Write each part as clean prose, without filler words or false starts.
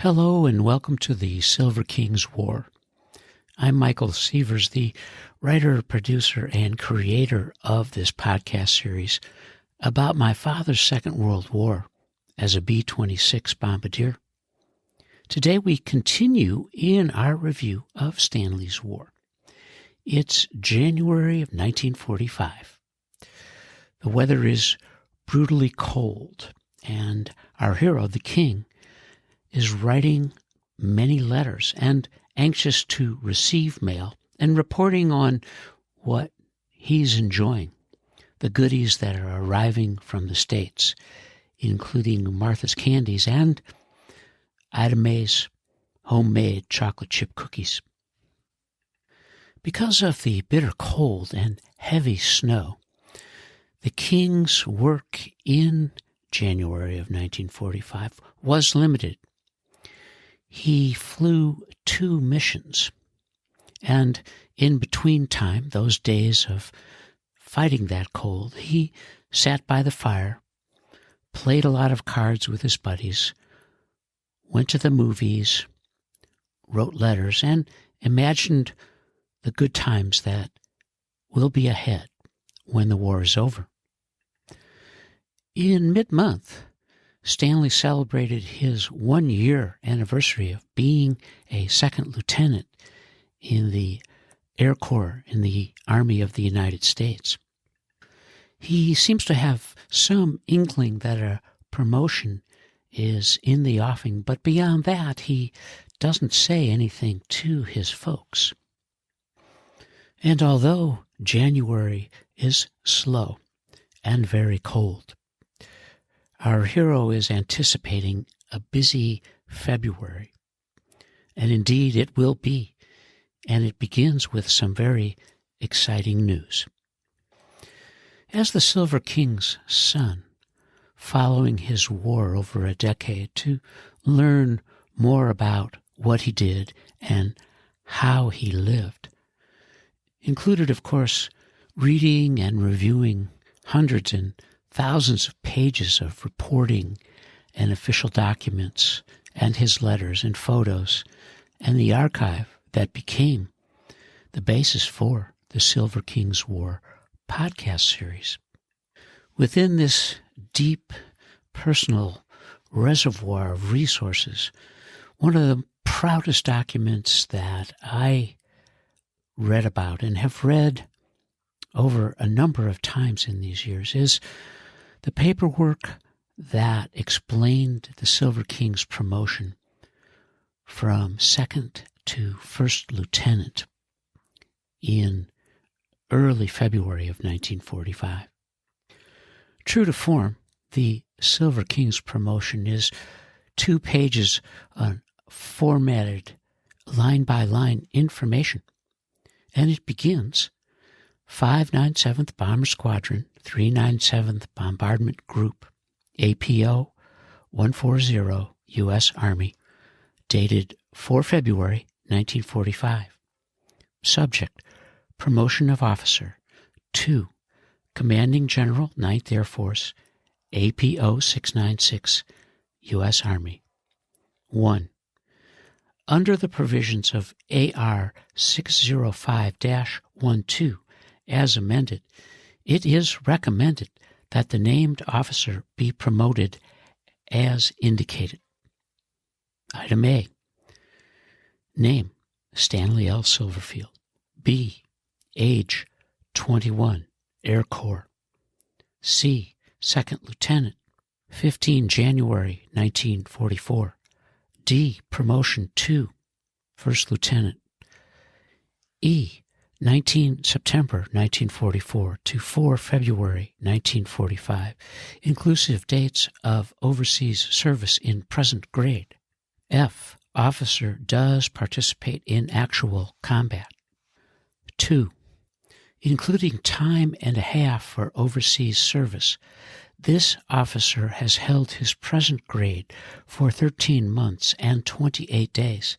Hello and welcome to the Silver King's War. I'm Michael Sievers, the writer, producer, and creator of this podcast series about my father's Second World War as a B-26 bombardier. Today we continue in our review of Stanley's War. It's January of 1945. The weather is brutally cold, and our hero, the King, is writing many letters and anxious to receive mail and reporting on what he's enjoying, the goodies that are arriving from the States, including Martha's candies and Ida Mae's homemade chocolate chip cookies. Because of the bitter cold and heavy snow, the King's work in January of 1945 was limited. He flew 2 missions, and in between time, those days of fighting that cold, he sat by the fire, played a lot of cards with his buddies, went to the movies, wrote letters, and imagined the good times that will be ahead when the war is over. In mid-month, Stanley celebrated his 1-year anniversary of being a second lieutenant in the Air Corps in the Army of the United States. He seems to have some inkling that a promotion is in the offing, but beyond that, he doesn't say anything to his folks. And although January is slow and very cold, our hero is anticipating a busy February, and indeed it will be, and it begins with some very exciting news. As the Silver King's son, following his war over a decade to learn more about what he did and how he lived, included, of course, reading and reviewing hundreds and thousands of pages of reporting and official documents and his letters and photos and the archive that became the basis for the Silver King's War podcast series. Within this deep personal reservoir of resources, one of the proudest documents that I read about and have read over a number of times in these years is the paperwork that explained the Silver King's promotion from second to first lieutenant in early February of 1945. True to form, the Silver King's promotion is 2 pages on formatted line-by-line information, and it begins 597th Bomber Squadron, 397th Bombardment Group, APO 140, U.S. Army, dated 4 February 1945. Subject, Promotion of Officer. 2, Commanding General, 9th Air Force, APO 696, U.S. Army. 1. Under the provisions of AR 605-12, as amended, it is recommended that the named officer be promoted as indicated. Ida Mae. Name, Stanley L. Silverfield. B. Age, 21, Air Corps. C. Second Lieutenant, 15 January 1944. D. Promotion 2, First Lieutenant. E. 19 September 1944 to 4 February 1945, inclusive dates of overseas service in present grade. F. Officer does participate in actual combat. 2. Including time and a half for overseas service, this officer has held his present grade for 13 months and 28 days.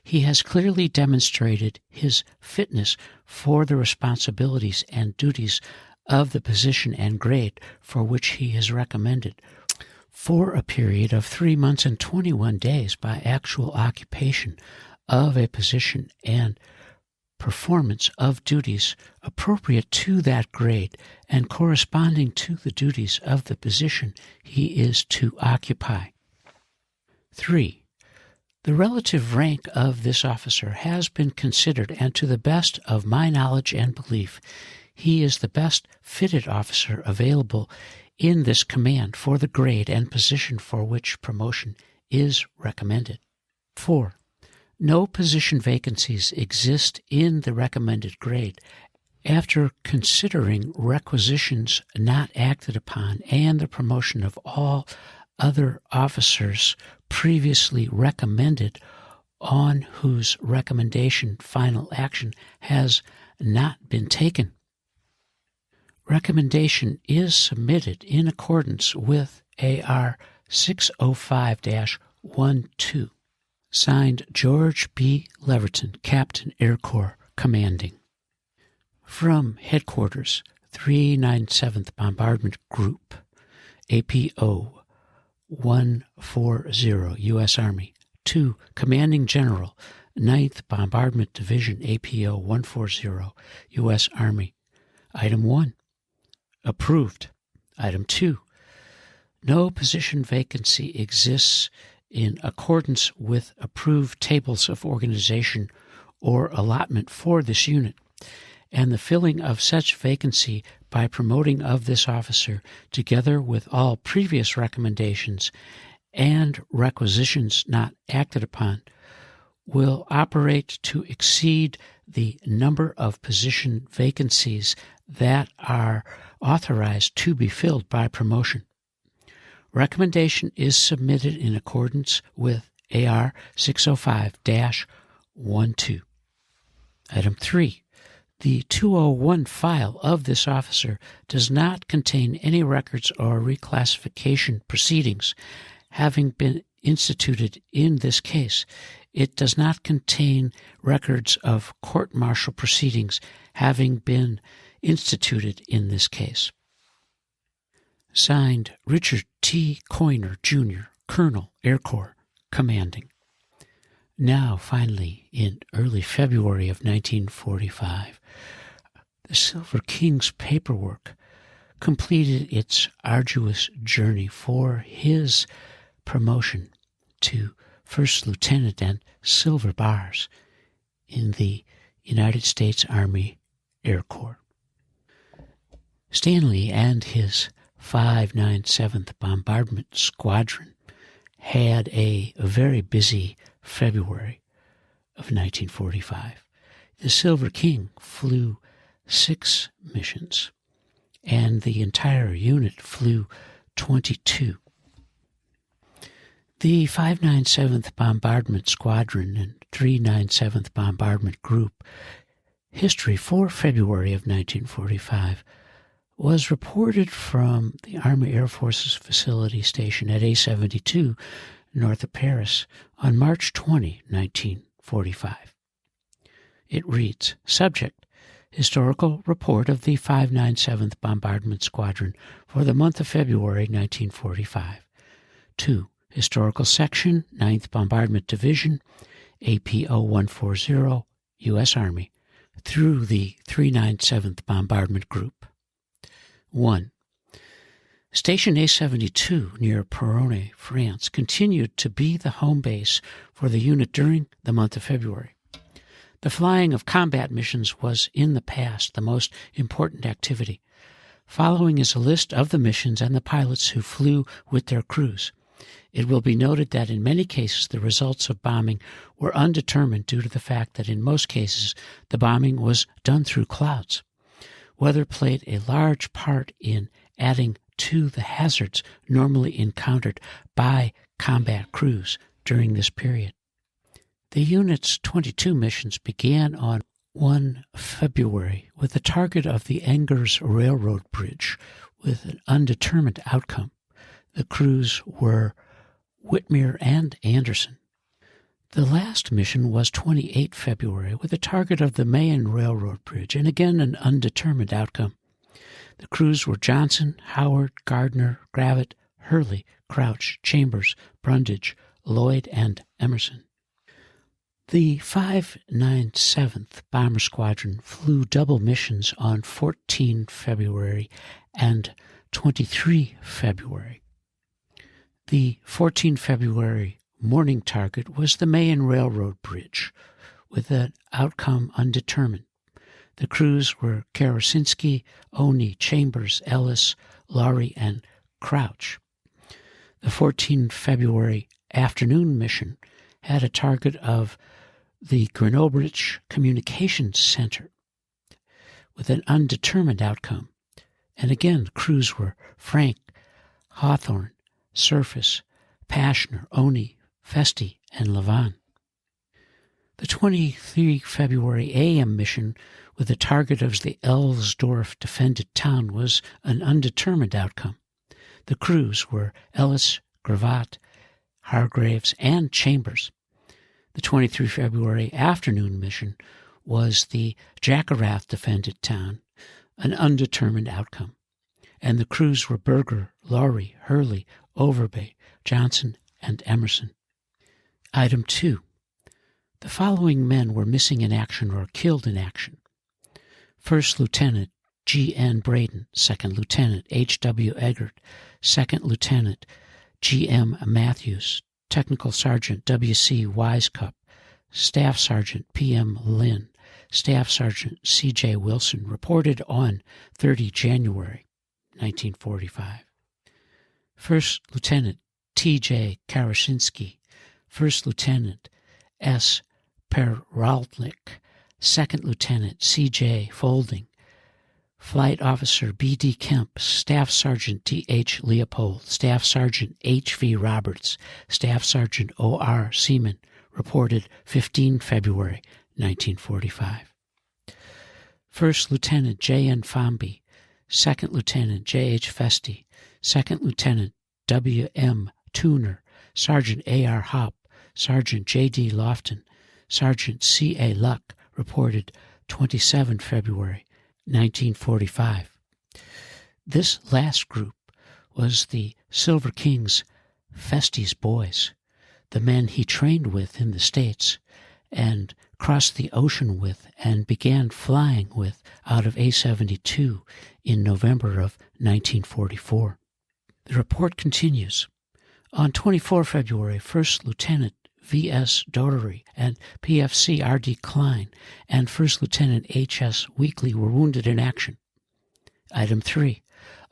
He has clearly demonstrated his fitness for the responsibilities and duties of the position and grade for which he is recommended. for a period of 3 months and 21 days by actual occupation of a position and performance of duties appropriate to that grade and corresponding to the duties of the position he is to occupy. 3. The relative rank of this officer has been considered, and to the best of my knowledge and belief, he is the best fitted officer available in this command for the grade and position for which promotion is recommended. 4. No position vacancies exist in the recommended grade. After considering requisitions not acted upon and the promotion of all other officers previously recommended on whose recommendation final action has not been taken, recommendation is submitted in accordance with AR 605-12. Signed, George B. Leverton, Captain, Air Corps, Commanding. From Headquarters, 397th Bombardment Group, APO 140, U.S. Army, to Commanding General, 9th Bombardment Division, APO 140, U.S. Army. Item 1. Approved. Item 2. No position vacancy exists in accordance with approved tables of organization or allotment for this unit, and the filling of such vacancy by promoting of this officer, together with all previous recommendations and requisitions not acted upon, will operate to exceed the number of position vacancies that are authorized to be filled by promotion. Recommendation is submitted in accordance with AR 605-12. Item 3. The 201 file of this officer does not contain any records or reclassification proceedings having been instituted in this case. It does not contain records of court-martial proceedings having been instituted in this case. Signed, Richard T. Coyner, Jr., Colonel, Air Corps, Commanding. Now, finally, in early February of 1945, the Silver King's paperwork completed its arduous journey for his promotion to First Lieutenant and Silver Bars in the United States Army Air Corps. Stanley and his 597th Bombardment Squadron had a very busy February of 1945. The Silver King flew 6 missions, and the entire unit flew 22. The 597th Bombardment Squadron and 397th Bombardment Group history for February of 1945 was reported from the Army Air Force's facility station at A-72 north of Paris on March 20, 1945. It reads, Subject, Historical Report of the 597th Bombardment Squadron for the month of February 1945. 2. Historical Section, 9th Bombardment Division, APO 140, U.S. Army, through the 397th Bombardment Group. 1. Station A-72 near Péronne, France, continued to be the home base for the unit during the month of February. The flying of combat missions was in the past the most important activity. Following is a list of the missions and the pilots who flew with their crews. It will be noted that in many cases the results of bombing were undetermined due to the fact that in most cases the bombing was done through clouds. Weather played a large part in adding to the hazards normally encountered by combat crews during this period. The unit's 22 missions began on 1 February with the target of the Angers Railroad Bridge with an undetermined outcome. The crews were Whitmere and Anderson. The last mission was 28 February with the target of the Mayen Railroad Bridge, and again an undetermined outcome. The crews were Johnson, Howard, Gardner, Gravett, Hurley, Crouch, Chambers, Brundage, Lloyd, and Emerson. The 597th Bomber Squadron flew double missions on 14 February and 23 February. The 14 February morning target was the Mayan Railroad Bridge, with an outcome undetermined. The crews were Karasinski, Oney, Chambers, Ellis, Laurie, and Crouch. The 14 February afternoon mission had a target of the Grenoble Communications Center, with an undetermined outcome. And again, the crews were Frank, Hawthorne, Surface, Pashner, Oney, Festi, and Levin. The 23 February AM mission with the target of the Ellsdorf defended town was an undetermined outcome. The crews were Ellis, Gravatt, Hargraves, and Chambers. The 23 February afternoon mission was the Jackarath defended town, an undetermined outcome. And the crews were Berger, Laurie, Hurley, Overbay, Johnson, and Emerson. Item 2. The following men were missing in action or killed in action: First Lieutenant G.N. Braden, Second Lieutenant H.W. Eggert, Second Lieutenant G.M. Matthews, Technical Sergeant W.C. Wisecup, Staff Sergeant P.M. Lynn, Staff Sergeant C.J. Wilson, reported on 30 January 1945. First Lieutenant T.J. Karasinski, First Lieutenant S. Peraltnik, Second Lieutenant C.J. Folding, Flight Officer B.D. Kemp, Staff Sergeant D.H. Leopold, Staff Sergeant H.V. Roberts, Staff Sergeant O.R. Seaman, reported 15 February 1945. First Lieutenant J.N. Fomby, Second Lieutenant J.H. Festi, Second Lieutenant W.M. Tuner, Sergeant A.R. Hopp, Sergeant J.D. Lofton, Sergeant C.A. Luck, reported 27 February 1945. This last group was the Silver King's Festi's boys, the men he trained with in the States and crossed the ocean with and began flying with out of A-72 in November of 1944. The report continues. On 24 February, First Lieutenant V.S. Doherty and PFC R.D. Klein and First Lieutenant H.S. Weekly were wounded in action. Item 3.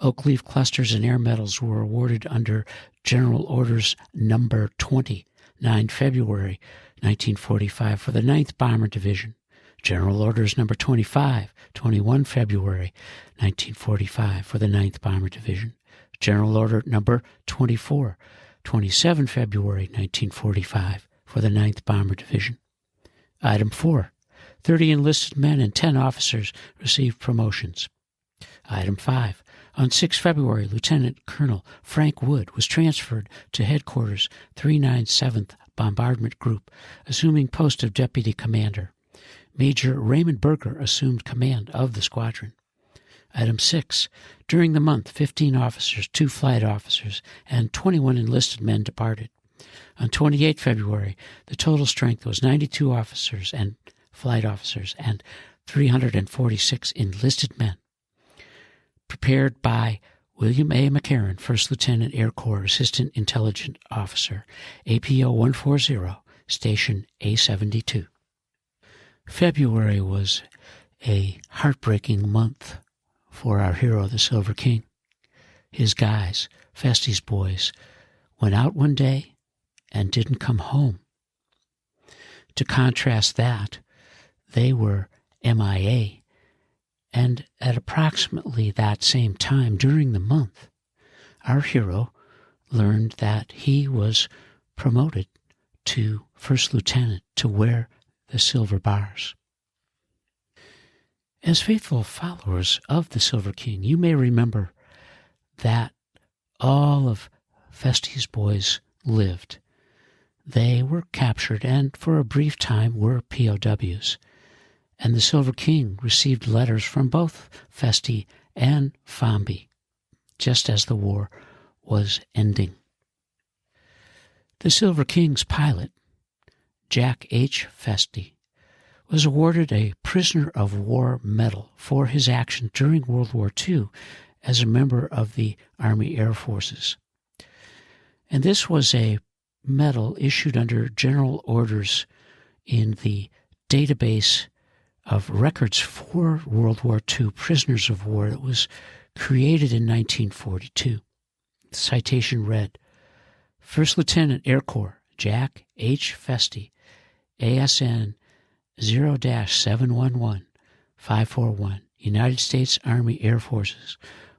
Oak Leaf Clusters and Air Medals were awarded under General Orders Number 20, 9 February 1945 for the 9th Bomber Division. General Orders Number 25, 21 February 1945 for the 9th Bomber Division. General Order Number 24, 27 February 1945 for the 9th Bomber Division. Item 4. 30 enlisted men and 10 officers received promotions. Item 5. On 6 February, Lieutenant Colonel Frank Wood was transferred to Headquarters 397th Bombardment Group, assuming post of Deputy Commander. Major Raymond Berger assumed command of the squadron. Item 6. During the month, 15 officers, 2 flight officers, and 21 enlisted men departed. On 28 February, the total strength was 92 officers and flight officers and 346 enlisted men. Prepared by William A. McCarran, First Lieutenant Air Corps Assistant Intelligence Officer, APO 140, Station A-72. February was a heartbreaking month for our hero, the Silver King. His guys, Festi's boys, went out one day and didn't come home. To contrast that, they were MIA, and at approximately that same time during the month, our hero learned that he was promoted to First Lieutenant to wear the silver bars. As faithful followers of the Silver King, you may remember that all of Festi's boys lived. They were captured and for a brief time were POWs. And the Silver King received letters from both Festi and Fomby just as the war was ending. The Silver King's pilot, Jack H. Festi, was awarded a Prisoner of War Medal for his action during World War II as a member of the Army Air Forces. And this was a medal issued under general orders in the database of records for World War II prisoners of war that was created in 1942. The citation read, First Lieutenant Air Corps Jack H. Festi, ASN 0-711541, United States Army Air Forces,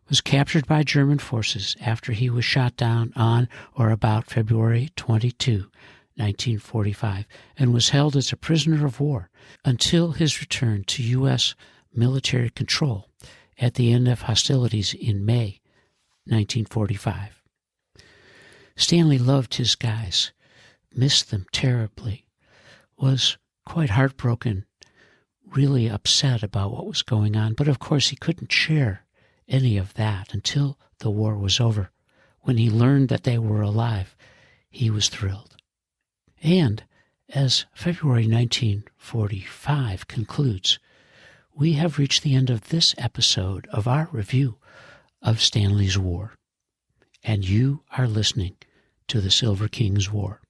was captured by German forces after he was shot down on or about February 22, 1945, and was held as a prisoner of war until his return to U.S. military control at the end of hostilities in May 1945. Stanley loved his guys, missed them terribly, was quite heartbroken, really upset about what was going on, but of course he couldn't share any of that until the war was over. When he learned that they were alive, he was thrilled. And as February 1945 concludes, we have reached the end of this episode of our review of Stanley's War. And you are listening to the Silver King's War.